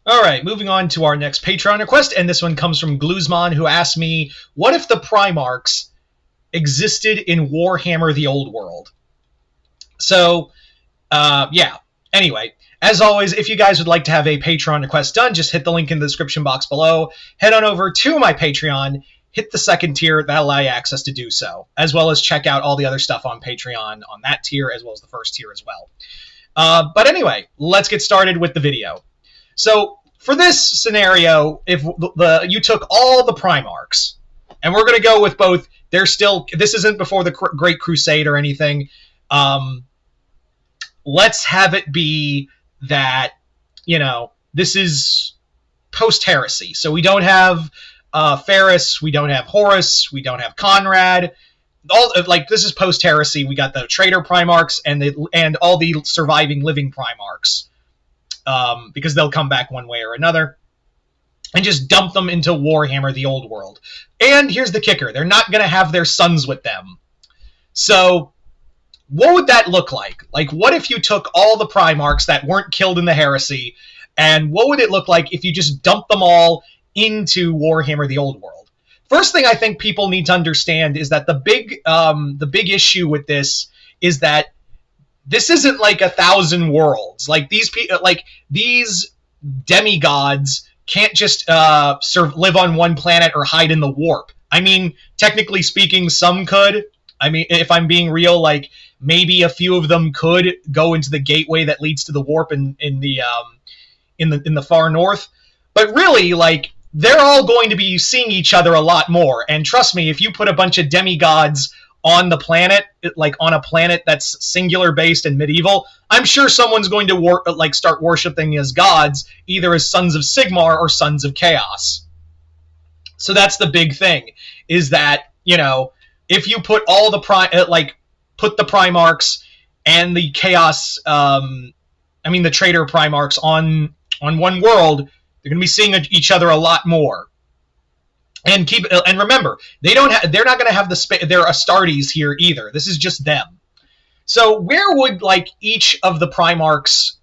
All right, moving on to our next Patreon request, and this one comes from Gluzman, who asked me, what if the Primarchs existed in Warhammer the Old World? So, yeah. Anyway, as always, if you guys would like to have a Patreon request done, just hit the link in the description box below. Head on over to my Patreon, hit the second tier, that'll allow you access to do so, as well as check out all the other stuff on Patreon on that tier, as well as the first tier as well. But anyway, let's get started with the video. So, for this scenario, if you took all the Primarchs, and we're going to go with both, this isn't before the Great Crusade or anything, let's have it be that, this is post-heresy. So we don't have Ferris, we don't have Horus, we don't have Conrad. This is post-heresy. We got the traitor Primarchs and all the surviving living Primarchs. Because they'll come back one way or another, and just dump them into Warhammer the Old World. And here's the kicker. They're not going to have their sons with them. So, what would that look like? Like, what if you took all the Primarchs that weren't killed in the heresy, and what would it look like if you just dumped them all into Warhammer the Old World? First thing I think people need to understand is that the big issue with this is that this isn't like 1,000 worlds. Like these demigods can't just live on one planet or hide in the warp. I mean, technically speaking, some could. I mean, if I'm being real, like maybe a few of them could go into the gateway that leads to the warp in the far north. But really, like, they're all going to be seeing each other a lot more. And trust me, if you put a bunch of demigods on the planet, like on a planet that's singular based and medieval, I'm sure someone's going to start worshipping as gods, either as sons of Sigmar or sons of Chaos. So that's the big thing, is that, if you put all the put the Primarchs and the Chaos, the traitor Primarchs on one world, they're going to be seeing each other a lot more. And remember, they're not going to have their Astartes here either. This is just them. So where would each of the Primarchs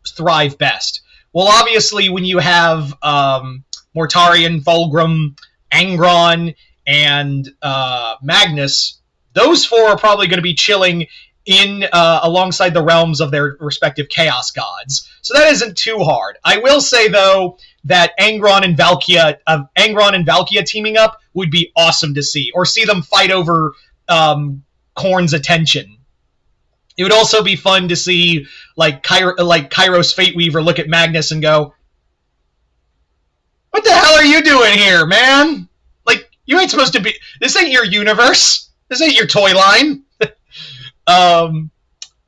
thrive best? Well, obviously when you have Mortarion, Fulgrim, Angron, and Magnus, those four are probably going to be chilling in alongside the realms of their respective chaos gods. So that isn't too hard. I will say though that Angron and Valkia teaming up would be awesome to see, or see them fight over Khorne's attention. It would also be fun to see Kairos Fateweaver look at Magnus and go, "What the hell are you doing here, man? Like, you ain't supposed to be. This ain't your universe. This ain't your toy line."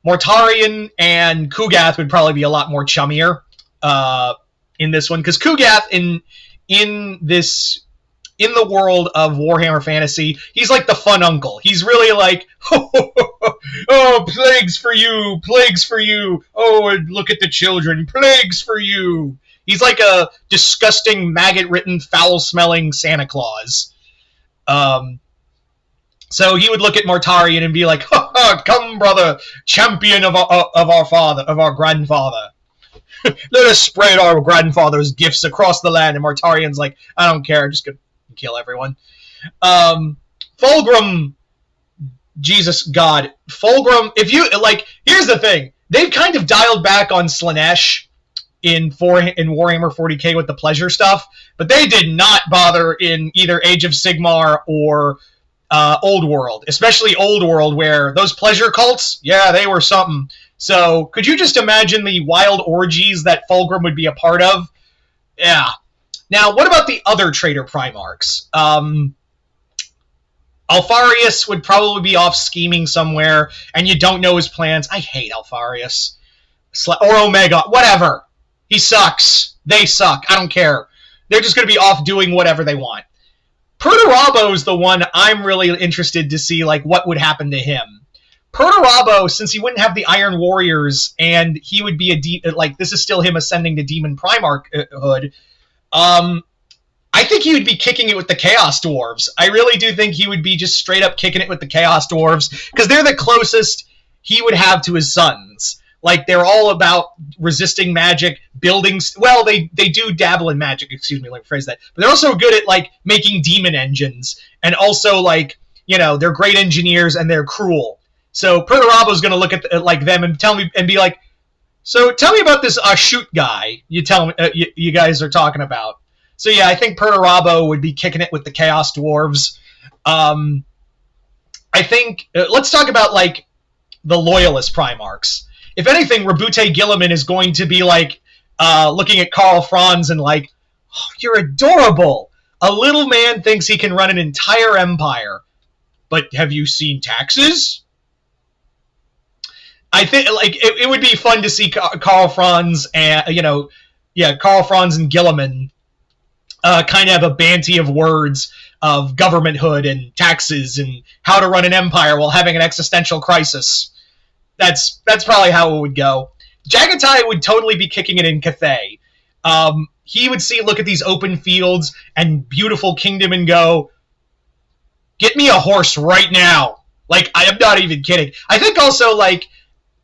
Mortarion and Kugath would probably be a lot more chummier in this one, because Kugath in the world of Warhammer Fantasy, he's like the fun uncle. He's really like, oh, plagues for you. Oh, and look at the children, plagues for you. He's like a disgusting, maggot-ridden, foul-smelling Santa Claus. So he would look at Mortarion and be like, "Come, brother, champion of our grandfather. Let us spread our grandfather's gifts across the land." And Mortarion's like, "I don't care, I'm just gonna kill everyone." Fulgrim, Jesus God, Fulgrim. Here's the thing: they've kind of dialed back on Slaanesh in Warhammer 40k with the pleasure stuff, but they did not bother in either Age of Sigmar or Old World, especially Old World, where those pleasure cults, yeah, they were something. So, could you just imagine the wild orgies that Fulgrim would be a part of? Yeah. Now, what about the other traitor Primarchs? Alfarius would probably be off scheming somewhere, and you don't know his plans. I hate Alfarius. Or Omega, whatever. He sucks. They suck. I don't care. They're just going to be off doing whatever they want. Perturabo's the one I'm really interested to see, what would happen to him. Perturabo, since he wouldn't have the Iron Warriors, and he would be this is still him ascending to Demon Primarchhood, I think he would be kicking it with the Chaos Dwarves. I really do think he would be just straight up kicking it with the Chaos Dwarves, because they're the closest he would have to his sons. Like, they're all about resisting magic, buildings. Well, they do dabble in magic, excuse me, let me phrase that. But they're also good at, like, making demon engines. And also, like, you know, they're great engineers and they're cruel. So Perturabo's going to look at like them and tell me and be like, so tell me about this shoot guy you tell me you guys are talking about. So yeah, I think Perturabo would be kicking it with the Chaos Dwarves. I think let's talk about like the Loyalist Primarchs. If anything, Rabute Gilliman is going to be like looking at Karl Franz and like, oh, you're adorable. A little man thinks he can run an entire empire. But have you seen taxes? I think like it would be fun to see Karl Franz and Karl Franz and Gilliman kind of have a banty of words of governmenthood and taxes and how to run an empire while having an existential crisis. That's probably how it would go. Jagatai would totally be kicking it in Cathay. He would look at these open fields and beautiful kingdom and go, get me a horse right now. Like, I am not even kidding. I think also, like,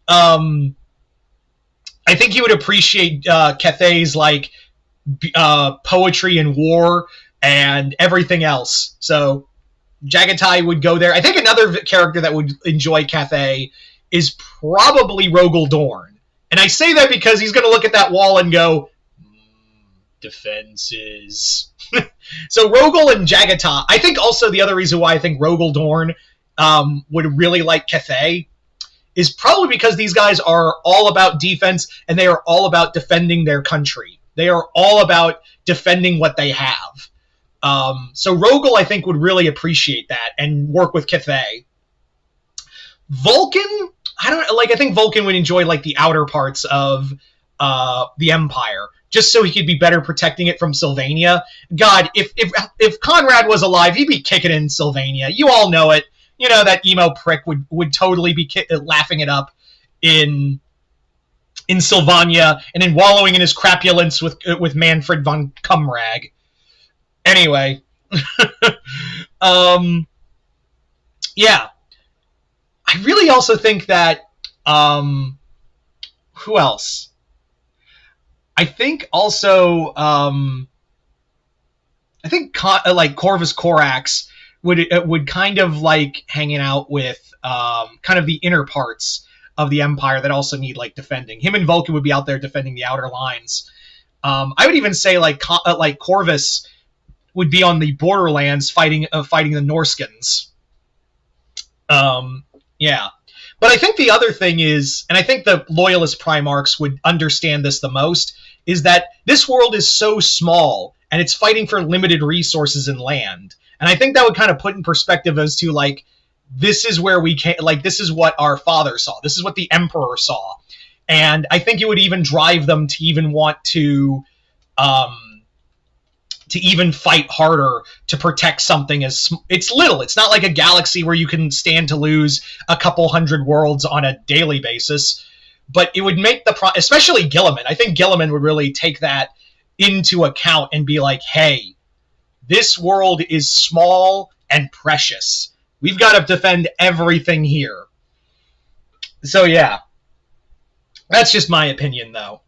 I think he would appreciate Cathay's, like, poetry and war and everything else. So, Jagatai would go there. I think another character that would enjoy Cathay is probably Rogel Dorn. And I say that because he's going to look at that wall and go, defenses. So Rogel and Jagatai. I think also the other reason why I think Rogel Dorn would really like Cathay is probably because these guys are all about defense and they are all about defending their country. They are all about defending what they have. So Rogel, I think, would really appreciate that and work with Cathay. Vulcan, I think Vulcan would enjoy like the outer parts of the Empire, just so he could be better protecting it from Sylvania. God, if Conrad was alive, he'd be kicking in Sylvania. You all know it. You know, that emo prick would totally be laughing it up in Sylvania and then wallowing in his crapulence with Manfred von Cumrag. Anyway. Yeah. I really also think that who else? I think also like Corvus Corax would kind of like hanging out with kind of the inner parts of the Empire that also need like defending. Him and Vulcan would be out there defending the outer lines. I would even say like Corvus would be on the borderlands fighting the Norskins. Yeah. But I think the other thing is, and I think the Loyalist Primarchs would understand this the most, is that this world is so small, and it's fighting for limited resources and land. And I think that would kind of put in perspective as to, like, this is where we came, like, this is what our father saw. This is what the Emperor saw. And I think it would even drive them to even want to even fight harder to protect something it's little. It's not like a galaxy where you can stand to lose a couple hundred worlds on a daily basis, but it would make especially Gilliman. I think Gilliman would really take that into account and be like, hey, this world is small and precious. We've got to defend everything here. So yeah, that's just my opinion though.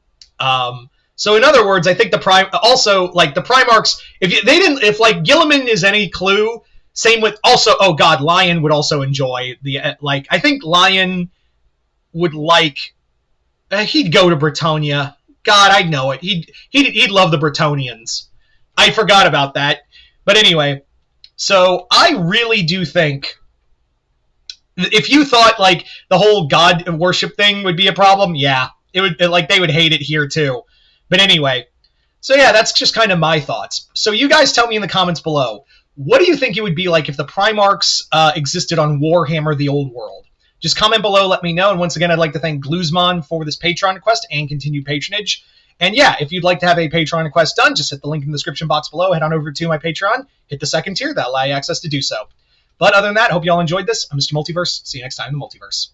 So in other words, I think the Primarchs, if like Gilliman is any clue, same with also, oh god, Lion would also enjoy I think Lion would like, he'd go to Bretonia. God, I know it. He'd love the Bretonians. I forgot about that. But anyway, so I really do think, if you thought like the whole god worship thing would be a problem, yeah, they would hate it here too. But anyway, so yeah, that's just kind of my thoughts. So you guys tell me in the comments below, what do you think it would be like if the Primarchs existed on Warhammer the Old World? Just comment below, let me know. And once again, I'd like to thank Gluesmon for this Patreon request and continued patronage. And yeah, if you'd like to have a Patreon request done, just hit the link in the description box below. Head on over to my Patreon, hit the second tier. That'll allow you access to do so. But other than that, hope you all enjoyed this. I'm Mr. Multiverse. See you next time in the Multiverse.